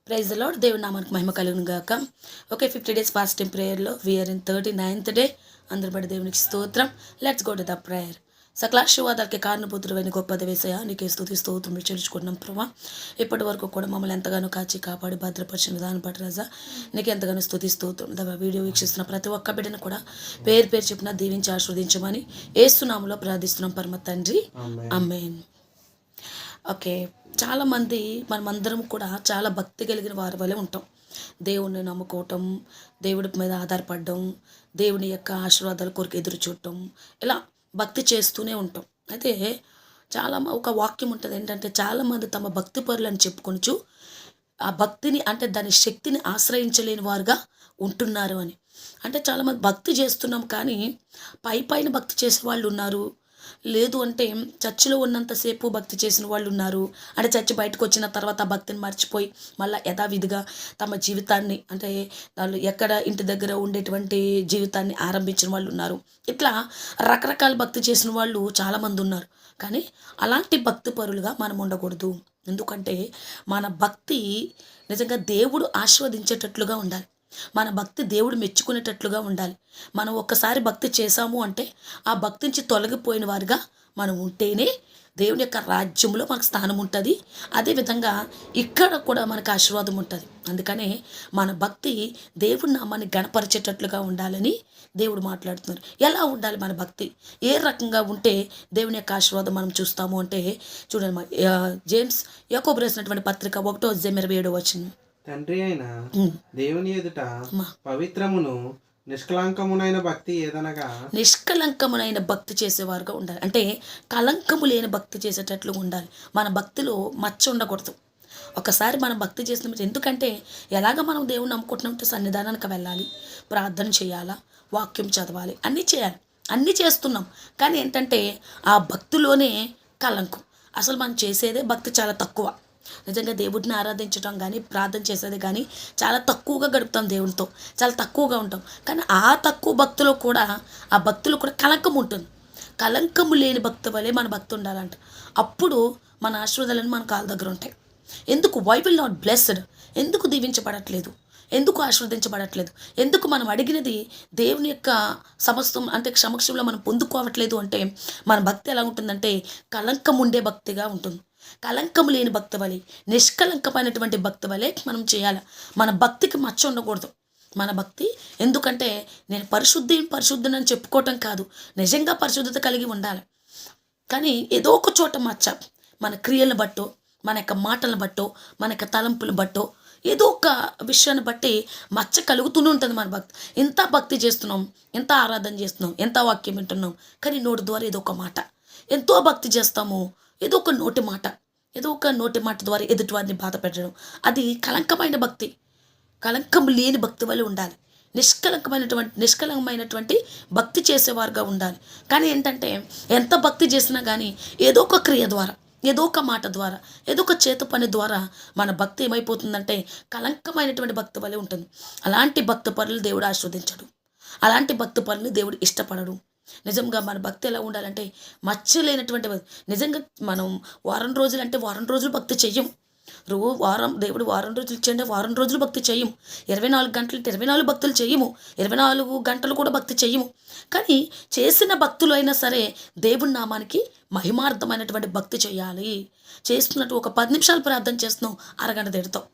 Praise the lord. దేవుని నామానికి మహిమ కలుగును గాక. ఓకే, 50 days ఫాస్టింగ్ ప్రేయర్లో వీఆర్ ఇన్ 39th డే. అందరి బట్టి దేవునికి స్తోత్రం. Let's go to the prayer. సకలాశీర్వాదాలకి కారణపుత్రుడైన గొప్ప దేవేశయ్య, నీకే స్తుతి స్తోత్రం చెల్లించుకుంటున్నాం ప్రభా. ఇప్పటి వరకు కూడా మమ్మల్ని ఎంతగానో కాచి కాపాడి భద్రపరిచిన విధానం పట్టి రాజా, నీకు ఎంతగానో స్తుతి స్తోత్రం. వీడియో వీక్షిస్తున్న ప్రతి ఒక్క బిడ్డను కూడా పేరు పేరు చెప్పిన దీవించి ఆశీర్వదించమని యేసునామములో ప్రార్థిస్తున్నాం పరమ తండ్రి, ఆమేన్. ఓకే, చాలామంది మనమందరం కూడా చాలా భక్తి కలిగిన వారి వలె ఉంటాం. దేవుణ్ణి నమ్ముకోవటం, దేవుడి మీద ఆధారపడడం, దేవుని యొక్క ఆశీర్వాదాల కొరకు ఎదురు చూడటం, ఇలా భక్తి చేస్తూనే ఉంటాం. అయితే ఒక వాక్యం ఉంటుంది ఏంటంటే, చాలామంది తమ భక్తి పరులు అని చెప్పుకొనుచు ఆ భక్తిని అంటే దాని శక్తిని ఆశ్రయించలేని వారుగా ఉంటున్నారు అని. అంటే చాలామంది భక్తి చేస్తున్నాం కానీ పైన భక్తి చేసే వాళ్ళు ఉన్నారు. లేదు అంటే చర్చిలో ఉన్నంతసేపు భక్తి చేసిన వాళ్ళు ఉన్నారు. అంటే చర్చి బయటకు వచ్చిన తర్వాత ఆ భక్తిని మర్చిపోయి మళ్ళీ యథావిధిగా తమ జీవితాన్ని అంటే వాళ్ళు ఎక్కడ ఇంటి దగ్గర ఉండేటువంటి జీవితాన్ని ఆరంభించిన వాళ్ళు ఉన్నారు. ఇట్లా రకరకాల భక్తి చేసిన వాళ్ళు చాలామంది ఉన్నారు. కానీ అలాంటి భక్తి పరులుగా మనం ఉండకూడదు. ఎందుకంటే మన భక్తి నిజంగా దేవుడు ఆశీర్వదించేటట్లుగా ఉండాలి. మన భక్తి దేవుడు మెచ్చుకునేటట్లుగా ఉండాలి. మనం ఒక్కసారి భక్తి చేశాము అంటే ఆ భక్తి నుంచి తొలగిపోయిన వారుగా మనం ఉంటేనే దేవుని యొక్క రాజ్యంలో మనకు స్థానం ఉంటుంది. అదేవిధంగా ఇక్కడ కూడా మనకు ఆశీర్వాదం ఉంటుంది. అందుకనే మన భక్తి దేవుడి నామాన్ని గణపరిచేటట్లుగా ఉండాలని దేవుడు మాట్లాడుతున్నారు. ఎలా ఉండాలి మన భక్తి, ఏ రకంగా ఉంటే దేవుని యొక్క ఆశీర్వాదం మనం చూస్తాము అంటే చూడండి, జేమ్స్ యాకోబు రాసినటువంటి పత్రిక 1:27 తండ్రి అయిన దేవుని ఎదుట పవిత్రమును నిష్కలంకమునైన భక్తి ఏదనగా, నిష్కలంకమునైన భక్తి చేసేవారుగా ఉండాలి. అంటే కలంకము లేని భక్తి చేసేటట్లు ఉండాలి. మన భక్తిలో మచ్చ ఉండకూడదు. ఒకసారి మనం భక్తి చేసినప్పుడు, ఎందుకంటే ఎలాగ మనం దేవుని నమ్ముకుంటున్నామంటే సన్నిధానానికి వెళ్ళాలి, ప్రార్థన చేయాలా, వాక్యం చదవాలి, అన్నీ చేయాలి, అన్నీ చేస్తున్నాం. కానీ ఏంటంటే ఆ భక్తిలోనే కలంకం. అసలు మనం చేసేదే భక్తి చాలా తక్కువ. నిజంగా దేవుడిని ఆరాధించడం కానీ ప్రార్థన చేసేది కానీ చాలా తక్కువగా గడుపుతాం, దేవునితో చాలా తక్కువగా ఉంటాం. కానీ ఆ తక్కువ భక్తిలో కూడా ఆ భక్తిలో కూడా కలంకం ఉంటుంది. కలంకము లేని భక్తి వలె మన భక్తి ఉండాలంట. అప్పుడు మన ఆశీర్వాదాలను మన కాళ్ళ దగ్గర ఉంటాయి. ఎందుకు వై విల్ నాట్ బ్లెస్డ్, ఎందుకు దీవించబడట్లేదు, ఎందుకు ఆశీర్వదించబడట్లేదు, ఎందుకు మనం అడిగినది దేవుని యొక్క సమస్తం అంటే సమక్షంలో మనం పొందుకోవట్లేదు అంటే మన భక్తి ఎలా ఉంటుందంటే కలంకం ఉండే భక్తిగా ఉంటుంది. కలంకం లేని భక్తి వలె, నిష్కలంకమైనటువంటి భక్తి వలె మనం చేయాలి. మన భక్తికి మచ్చ ఉండకూడదు. మన భక్తి ఎందుకంటే నేను పరిశుద్ధిని అని చెప్పుకోవటం కాదు, నిజంగా పరిశుద్ధత కలిగి ఉండాలి. కానీ ఏదో ఒక చోట మచ్చ, మన క్రియలను బట్టో, మన యొక్క మాటలను బట్టో, మన యొక్క తలంపులను బట్టో, ఏదో ఒక విషయాన్ని బట్టి మచ్చ కలుగుతూనే ఉంటుంది మన భక్తి. ఎంత భక్తి చేస్తున్నాం, ఎంత ఆరాధన చేస్తున్నాం, ఎంత వాక్యం వింటున్నాం, కానీ నోటి ద్వారా ఏదో ఒక మాట, ఎంతో భక్తి చేస్తాము, ఏదో ఒక నోటి మాట ద్వారా ఎదుటివారిని బాధ పెట్టడం, అది కలంకమైన భక్తి. కలంకం లేని భక్తి వల్ల ఉండాలి. నిష్కలంకమైనటువంటి భక్తి చేసేవారుగా ఉండాలి. కానీ ఏంటంటే ఎంత భక్తి చేసినా కానీ ఏదో ఒక క్రియ ద్వారా, ఏదో ఒక మాట ద్వారా, ఏదో ఒక చేతి పని ద్వారా మన భక్తి ఏమైపోతుందంటే కలంకమైనటువంటి భక్తి వలె ఉంటుంది. అలాంటి భక్తి పనులు దేవుడు ఆస్వాదించడు. అలాంటి భక్తి పనులు దేవుడు ఇష్టపడడు. నిజంగా మన భక్తి ఎలా ఉండాలంటే మచ్చలేనటువంటి నిజంగా మనం వారం రోజులు అంటే వారం రోజులు భక్తి చెయ్యం. దేవుడు వారం రోజులు ఇచ్చంటే వారం రోజులు భక్తి చెయ్యం. 24 గంటలు అంటే 24 భక్తులు చెయ్యము, 24 గంటలు కూడా భక్తి చెయ్యము. కానీ చేసిన భక్తులు అయినా సరే దేవుడి నామానికి మహిమార్థమైనటువంటి భక్తి చేయాలి. చేస్తున్నట్టు ఒక 10 నిమిషాలు ప్రార్థన చేస్తున్నావు, అరగంట తిడతావు.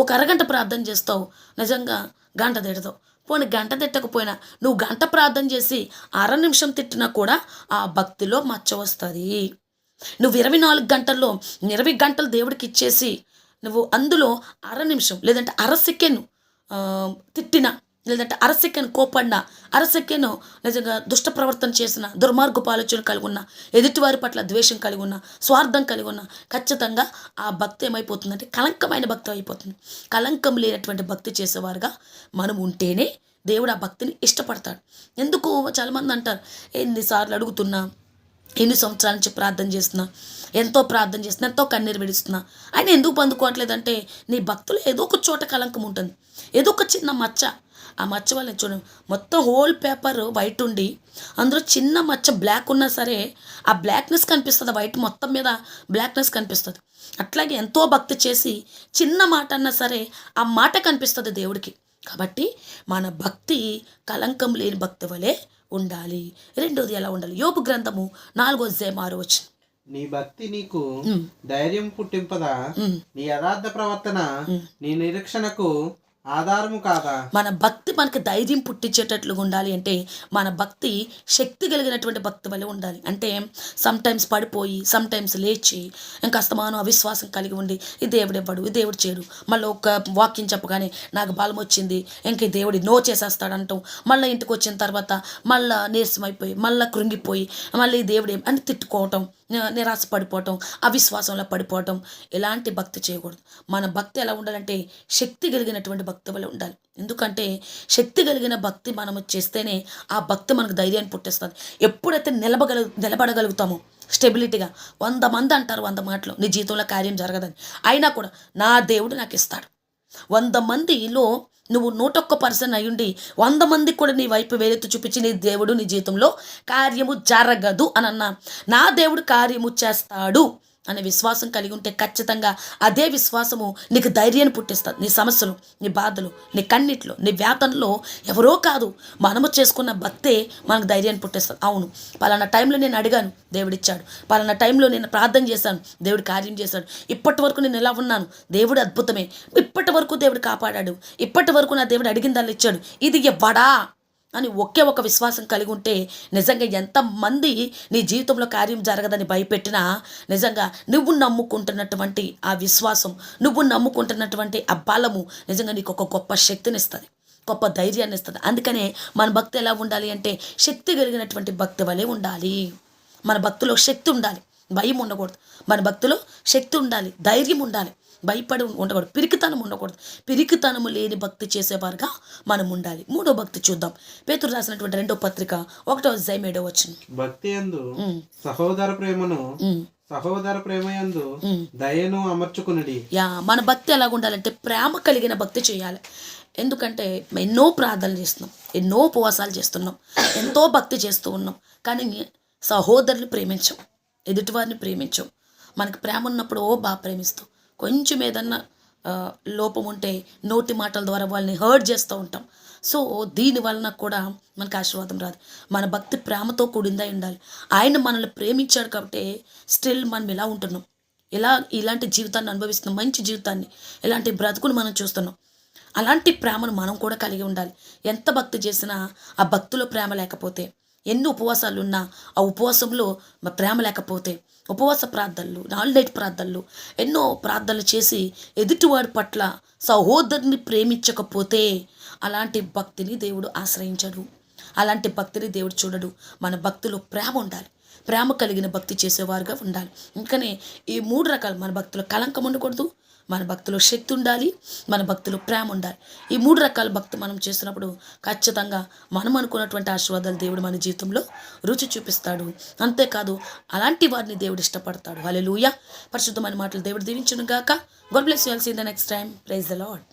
ఒక అరగంట ప్రార్థన చేస్తావు, నిజంగా గంట తిడతావు. పోనీ గంట తిట్టకపోయినా నువ్వు గంట ప్రార్థన చేసి 1/2 నిమిషం తిట్టినా కూడా ఆ భక్తిలో మచ్చ వస్తుంది. నువ్వు 24 గంటల్లో 20 గంటలు దేవుడికి ఇచ్చేసి నువ్వు అందులో 1/2 నిమిషం లేదంటే 1/2 సెకండ్ తిట్టినా, లేదంటే 1/2 సెకండ్ కోపడినా, 1/2 సెకండ్ నిజంగా దుష్ట ప్రవర్తన చేసిన, దుర్మార్గపు ఆలోచన కలిగి ఉన్న, ఎదుటివారి పట్ల ద్వేషం కలిగి ఉన్న, స్వార్థం కలిగి ఉన్న, ఖచ్చితంగా ఆ భక్తి ఏమైపోతుందంటే కలంకమైన భక్తి అయిపోతుంది. కలంకం లేనటువంటి భక్తి చేసేవారుగా మనం ఉంటేనే దేవుడు ఆ భక్తిని ఇష్టపడతాడు. ఎందుకు చాలామంది అంటారు, ఎన్నిసార్లు అడుగుతున్నా, ఎన్ని సంవత్సరాల నుంచి ప్రార్థన చేస్తున్నా, ఎంతో ప్రార్థన చేస్తున్నా, ఎంతో కన్నీరు విడుస్తున్నా, ఆయన ఎందుకు పొందుకోవట్లేదంటే నీ భక్తులు ఏదో ఒక చోట కలంకం ఉంటుంది, ఏదో ఒక చిన్న మచ్చ. ఆ మచ్చ వల్ల చూడండి, మొత్తం హోల్ పేపర్ వైట్ ఉండి అందులో చిన్న మచ్చ బ్లాక్ ఉన్నా సరే ఆ బ్లాక్నెస్ కనిపిస్తుంది, వైట్ మొత్తం మీద బ్లాక్నెస్ కనిపిస్తుంది. అట్లాగే ఎంతో భక్తి చేసి చిన్న మాట అన్నా సరే ఆ మాట కనిపిస్తుంది దేవుడికి. కాబట్టి మన భక్తి కలంకం లేని భక్తి వలె ఉండాలి. రెండోది ఎలా ఉండాలి? యోబు గ్రంథము 4:6 నీ భక్తి నీకు ధైర్యం పుట్టింపదా? నీ యథార్థ ప్రవర్తన నీ నిరీక్షణకు ఆధారము కాదా? మన భక్తి మనకి ధైర్యం పుట్టించేటట్లుగా ఉండాలి. అంటే మన భక్తి శక్తి కలిగినటువంటి భక్తి వల్ల ఉండాలి. అంటే సమ్టైమ్స్ పడిపోయి సమ్టైమ్స్ లేచి ఇంకా అస్తమానం అవిశ్వాసం కలిగి ఉండి ఈ దేవుడు ఇవ్వడు, ఈ దేవుడు చేయడు, మళ్ళీ ఒక వాక్యం చెప్పగానే నాకు బలం వచ్చింది ఇంక ఈ దేవుడి నో చేసేస్తాడంటాం. మళ్ళీ ఇంటికి వచ్చిన తర్వాత మళ్ళీ నీరసమైపోయి మళ్ళీ కృంగిపోయి మళ్ళీ ఈ దేవుడు అని తిట్టుకోవటం, నిరాశ పడిపోవటం, అవిశ్వాసంలో పడిపోవటం. ఎలాంటి భక్తి చేయకూడదు. మన భక్తి ఎలా ఉండాలంటే శక్తి కలిగినటువంటి భక్తి వల్ల ఉండాలి. ఎందుకంటే శక్తి కలిగిన భక్తి మనము చేస్తేనే ఆ భక్తి మనకు ధైర్యాన్ని పుట్టిస్తుంది. ఎప్పుడైతే నిలబడగలుగుతామో స్టెబిలిటీగా, 100 మంది అంటారు 100 మాటలు నీ జీవితంలో కార్యం జరగదని, అయినా కూడా నా దేవుడు నాకు ఇస్తాడు. 100 మందిలో నువ్వు 101% అయ్యుండి 100 మందికి కూడా నీ వైపు వేలెత్తి చూపించి నీ దేవుడు నీ జీవితంలో కార్యము జరగదు అని అన్నా, నా దేవుడు కార్యము చేస్తాడు అనే విశ్వాసం కలిగి ఉంటే ఖచ్చితంగా అదే విశ్వాసము నీకు ధైర్యాన్ని పుట్టిస్తుంది. నీ సమస్యలు, నీ బాధలు, నీ కన్నిట్లో, నీ వేతనలో ఎవరో కాదు, మనము చేసుకున్న భక్తే మనకు ధైర్యాన్ని పుట్టిస్తుంది. అవును, పలానా టైంలో నేను అడిగాను, దేవుడిచ్చాడు. పలానా టైంలో నేను ప్రార్థన చేశాను, దేవుడు కార్యం చేశాడు. ఇప్పటి వరకు నేను ఎలా ఉన్నాను, దేవుడు అద్భుతమే. ఇప్పటి వరకు దేవుడు కాపాడాడు, ఇప్పటి వరకు నా దేవుడు అడిగిందల్లా ఇచ్చాడు. ఇది ఇవ్వడా అని ఒకే ఒక విశ్వాసం కలిగి ఉంటే నిజంగా ఎంతమంది నీ జీవితంలో కార్యం జరగదని భయపెట్టినా నిజంగా నువ్వు నమ్ముకుంటున్నటువంటి ఆ విశ్వాసం, నువ్వు నమ్ముకుంటున్నటువంటి ఆ బలము నిజంగా నీకు ఒక గొప్ప శక్తిని ఇస్తుంది, గొప్ప ధైర్యాన్ని ఇస్తుంది. అందుకనే మన భక్తి ఎలా ఉండాలి అంటే శక్తి కలిగినటువంటి భక్తి వలె ఉండాలి. మన భక్తిలో శక్తి ఉండాలి, భయం ఉండకూడదు. మన భక్తిలో శక్తి ఉండాలి, ధైర్యం ఉండాలి, భయపడి ఉండకూడదు, పిరికితనం ఉండకూడదు. పిరికితనము లేని భక్తి చేసేవారుగా మనం ఉండాలి. మూడో భక్తి చూద్దాం. పేతురు రాసినటువంటి 2వ పత్రిక 1:7 భక్తి యందు సహోదర ప్రేమయందు దయను అమర్చుకునుడి. మన భక్తి ఎలాగ ఉండాలంటే ప్రేమ కలిగిన భక్తి చేయాలి. ఎందుకంటే ఎన్నో ప్రార్థనలు చేస్తున్నాం, ఎన్నో ఉపవాసాలు చేస్తున్నాం, ఎంతో భక్తి చేస్తూ ఉన్నాం, కానీ సహోదరుని ప్రేమించాం, ఎదుటివారిని ప్రేమించాం. మనకి ప్రేమ ఉన్నప్పుడు బాగా ప్రేమిస్తాం. కొంచెం ఏదన్నా లోపం ఉంటే నోటి మాటల ద్వారా వాళ్ళని హర్ట్ చేస్తూ ఉంటాం. సో దీని వలన కూడా మనకు ఆశీర్వాదం రాదు. మన భక్తి ప్రేమతో కూడిందై ఉండాలి. ఆయన మనల్ని ప్రేమించాడు కాబట్టి స్టిల్ మనం ఇలా ఉంటున్నాం, ఇలాంటి జీవితాన్ని అనుభవిస్తున్నాం, మంచి జీవితాన్ని, ఇలాంటి బ్రతుకుని మనం చూస్తున్నాం. అలాంటి ప్రేమను మనం కూడా కలిగి ఉండాలి. ఎంత భక్తి చేసినా ఆ భక్తిలో ప్రేమ లేకపోతే, ఎన్ని ఉపవాసాలు ఉన్నా ఆ ఉపవాసంలో ప్రేమ లేకపోతే, ఉపవాస ప్రార్థనలు, 4 నైట్ ప్రార్థనలు, ఎన్నో ప్రార్థనలు చేసి ఎదుటివాడి పట్ల సహోదరుని ప్రేమించకపోతే అలాంటి భక్తిని దేవుడు ఆశ్రయించడు, అలాంటి భక్తిని దేవుడు చూడడు. మన భక్తిలో ప్రేమ ఉండాలి, ప్రేమ కలిగిన భక్తి చేసేవారుగా ఉండాలి. ఇంకనే ఈ 3 రకాలు, మన భక్తిలో కలంకం ఉండకూడదు, మన భక్తిలో శక్తి ఉండాలి, మన భక్తిలో ప్రేమ ఉండాలి. ఈ 3 రకాల భక్తి మనం చేసినప్పుడు ఖచ్చితంగా మనం అనుకున్నటువంటి ఆశీర్వాదాలు దేవుడు మన జీవితంలో రుచి చూపిస్తాడు. అంతేకాదు అలాంటి వారిని దేవుడు ఇష్టపడతాడు. హల్లెలూయా. పరిశుద్ధమైన మాటలు దేవుడు దీవించును గాక. God bless you all. See you the next time. Praise the lord.